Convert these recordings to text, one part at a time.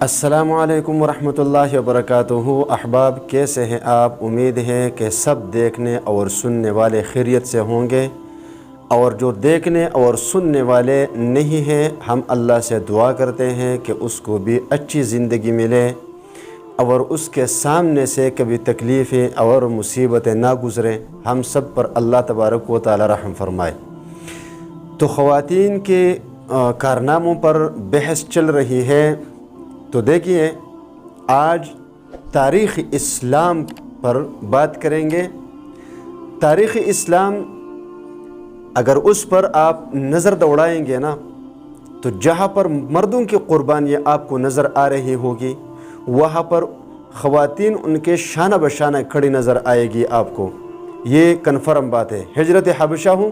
السلام علیکم ورحمۃ اللہ وبرکاتہ۔ احباب، کیسے ہیں آپ؟ امید ہے کہ سب دیکھنے اور سننے والے خیریت سے ہوں گے، اور جو دیکھنے اور سننے والے نہیں ہیں ہم اللہ سے دعا کرتے ہیں کہ اس کو بھی اچھی زندگی ملے اور اس کے سامنے سے کبھی تکلیفیں اور مصیبتیں نہ گزریں، ہم سب پر اللہ تبارک و تعالی رحم فرمائے۔ تو خواتین کے کارناموں پر بحث چل رہی ہے، تو دیکھیے آج تاریخ اسلام پر بات کریں گے۔ تاریخ اسلام اگر اس پر آپ نظر دوڑائیں گے نا، تو جہاں پر مردوں کی قربانیاں آپ کو نظر آ رہی ہوگی، وہاں پر خواتین ان کے شانہ بشانہ کھڑی نظر آئے گی آپ کو۔ یہ کنفرم بات ہے۔ ہجرت حبشہ ہو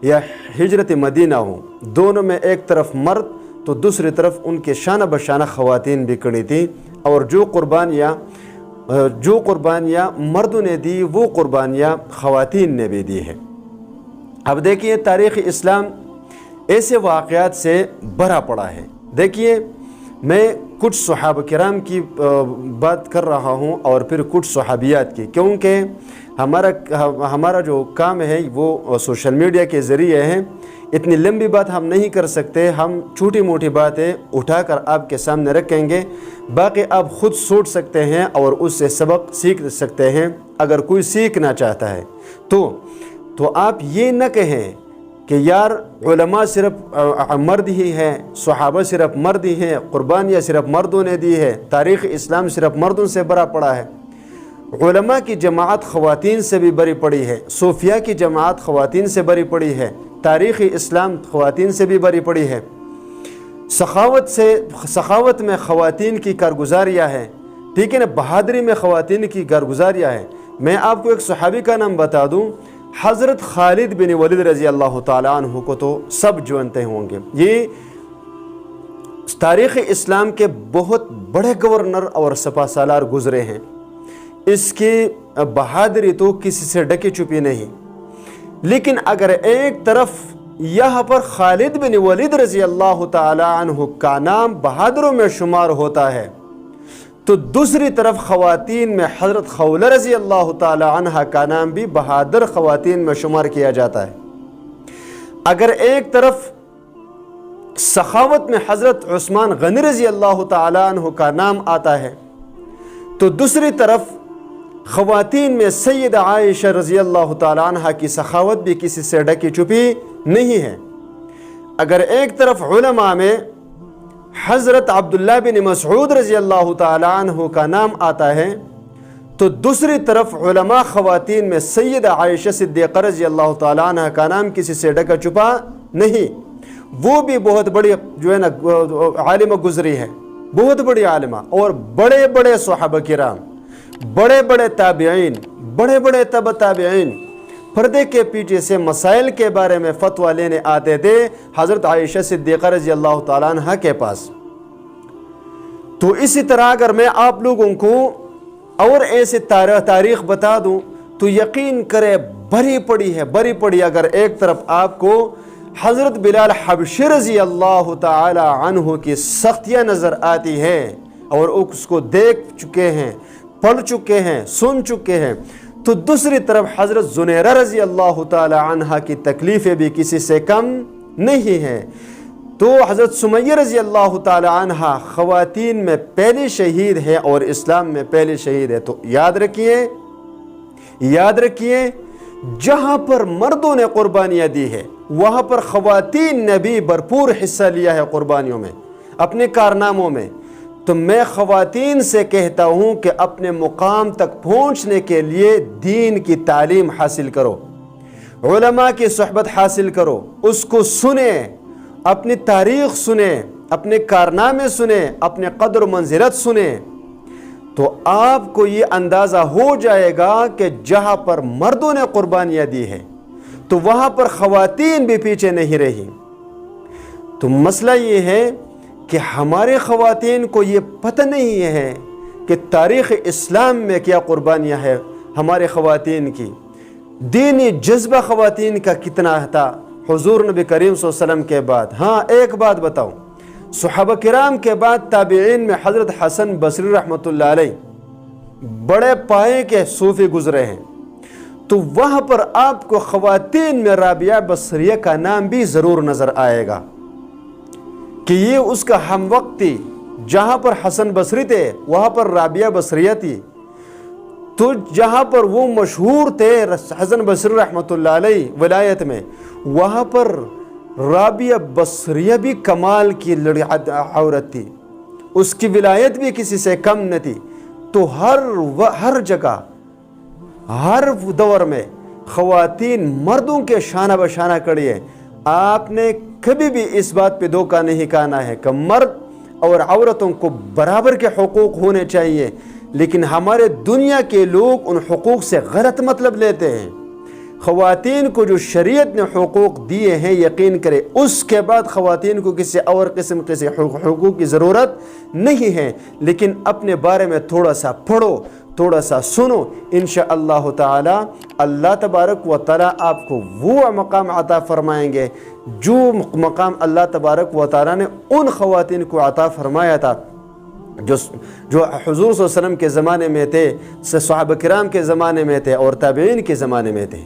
یا ہجرت مدینہ ہو، دونوں میں ایک طرف مرد تو دوسری طرف ان کے شانہ بشانہ خواتین بھی کھڑی تھیں، اور جو قربانیاں مردوں نے دی وہ قربانیاں خواتین نے بھی دی ہے۔ اب دیکھیے تاریخ اسلام ایسے واقعات سے بھرا پڑا ہے۔ دیکھیے میں کچھ صحابہ کرام کی بات کر رہا ہوں اور پھر کچھ صحابیات کی، کیونکہ ہمارا جو کام ہے وہ سوشل میڈیا کے ذریعے ہے۔ اتنی لمبی بات ہم نہیں کر سکتے، ہم چھوٹی موٹی باتیں اٹھا کر آپ کے سامنے رکھیں گے، باقی آپ خود سوچ سکتے ہیں اور اس سے سبق سیکھ سکتے ہیں اگر کوئی سیکھنا چاہتا ہے تو آپ یہ نہ کہیں کہ یار علماء صرف مرد ہی ہیں، صحابہ صرف مرد ہی ہیں، قربانیاں صرف مردوں نے دی ہے، تاریخ اسلام صرف مردوں سے بھرا پڑا ہے۔ علماء کی جماعت خواتین سے بھی بھری پڑی ہے، صوفیاء کی جماعت خواتین سے بھری پڑی ہے، تاریخ اسلام خواتین سے بھی بھری پڑی ہے۔ سخاوت میں خواتین کی کارگزاریاں ہیں، ٹھیک ہے نا، بہادری میں خواتین کی کارگزاریاں ہیں۔ میں آپ کو ایک صحابی کا نام بتا دوں، حضرت خالد بن ولید رضی اللہ تعالیٰ عنہ کو تو سب جانتے ہوں گے۔ یہ تاریخ اسلام کے بہت بڑے گورنر اور سپہ سالار گزرے ہیں، اس کی بہادری تو کسی سے ڈکی چھپی نہیں۔ لیکن اگر ایک طرف یہاں پر خالد بن ولید رضی اللہ تعالی عنہ کا نام بہادروں میں شمار ہوتا ہے، تو دوسری طرف خواتین میں حضرت خولہ رضی اللہ تعالی عنہ کا نام بھی بہادر خواتین میں شمار کیا جاتا ہے۔ اگر ایک طرف سخاوت میں حضرت عثمان غنی رضی اللہ تعالی عنہ کا نام آتا ہے، تو دوسری طرف خواتین میں سید عائشہ رضی اللہ تعالی عنہ کی سخاوت بھی کسی سے ڈکی چھپی نہیں ہے۔ اگر ایک طرف علماء میں حضرت عبداللہ بن مسعود رضی اللہ تعالی عنہ کا نام آتا ہے، تو دوسری طرف علماء خواتین میں سید عائشہ صدیقہ رضی اللہ تعالی عنہ کا نام کسی سے ڈکا چھپا نہیں۔ وہ بھی بہت بڑی جو ہے نا عالمہ گزری ہے، بہت بڑی عالمہ، اور بڑے بڑے صحابہ کرام، بڑے بڑے تابعین، بڑے بڑے تبع تابعین پردے کے پیچھے سے مسائل کے بارے میں فتویٰ لینے آتے تھے حضرت عائشہ صدیقہ رضی اللہ تعالیٰ عنہ کے پاس۔ تو اسی طرح اگر میں آپ لوگوں کو اور ایسے تاریخ بتا دوں تو یقین کرے بھری پڑی۔ اگر ایک طرف آپ کو حضرت بلال حبشی رضی اللہ تعالی عنہ کی سختیاں نظر آتی ہے اور اس کو دیکھ چکے ہیں، پڑھ چکے ہیں، سن چکے ہیں، تو دوسری طرف حضرت زنیرہ رضی اللہ تعالی عنہ کی تکلیفیں بھی کسی سے کم نہیں ہیں۔ تو حضرت سمیہ رضی اللہ تعالی عنہ خواتین میں پہلی شہید ہے اور اسلام میں پہلی شہید ہے۔ تو یاد رکھیے جہاں پر مردوں نے قربانیاں دی ہے وہاں پر خواتین نے بھی بھرپور حصہ لیا ہے قربانیوں میں، اپنے کارناموں میں۔ تو میں خواتین سے کہتا ہوں کہ اپنے مقام تک پہنچنے کے لیے دین کی تعلیم حاصل کرو، علماء کی صحبت حاصل کرو، اس کو سنیں، اپنی تاریخ سنیں، اپنے کارنامے سنیں، اپنے قدر و منزلت سنیں، تو آپ کو یہ اندازہ ہو جائے گا کہ جہاں پر مردوں نے قربانیاں دی ہے تو وہاں پر خواتین بھی پیچھے نہیں رہی۔ تو مسئلہ یہ ہے کہ ہمارے خواتین کو یہ پتہ نہیں ہے کہ تاریخ اسلام میں کیا قربانیاں ہیں ہمارے خواتین کی، دینی جذبہ خواتین کا کتنا تھا حضور نبی کریم صلی اللہ علیہ وسلم کے بعد۔ ہاں ایک بات بتاؤں، صحابہ کرام کے بعد تابعین میں حضرت حسن بصری رحمۃ اللہ علیہ بڑے پائے کے صوفی گزرے ہیں، تو وہاں پر آپ کو خواتین میں رابعہ بصریہ کا نام بھی ضرور نظر آئے گا کہ یہ اس کا ہم وقت تھی۔ جہاں پر حسن بصری تھے وہاں پر رابعہ بصریہ تھی، تو جہاں پر وہ مشہور تھے حسن بصری رحمۃ اللہ علیہ ولایت میں، وہاں پر رابعہ بصریہ بھی کمال کی عورت تھی، اس کی ولایت بھی کسی سے کم نہ تھی۔ تو ہر جگہ ہر دور میں خواتین مردوں کے شانہ بشانہ کھڑی ہے۔ آپ نے کبھی بھی اس بات پہ دھوکہ نہیں کہنا ہے کہ مرد اور عورتوں کو برابر کے حقوق ہونے چاہیے، لیکن ہمارے دنیا کے لوگ ان حقوق سے غلط مطلب لیتے ہیں۔ خواتین کو جو شریعت نے حقوق دیے ہیں یقین کرے، اس کے بعد خواتین کو کسی اور قسم کے حقوق کی ضرورت نہیں ہے، لیکن اپنے بارے میں تھوڑا سا پڑھو، تھوڑا سا سنو، انشاءاللہ تعالی اللہ تبارک و تعالی آپ کو وہ مقام عطا فرمائیں گے جو مقام اللہ تبارک و تعالی نے ان خواتین کو عطا فرمایا تھا جو حضور صلی اللہ علیہ وسلم کے زمانے میں تھے، صحابہ کرام کے زمانے میں تھے اور تابعین کے زمانے میں تھے۔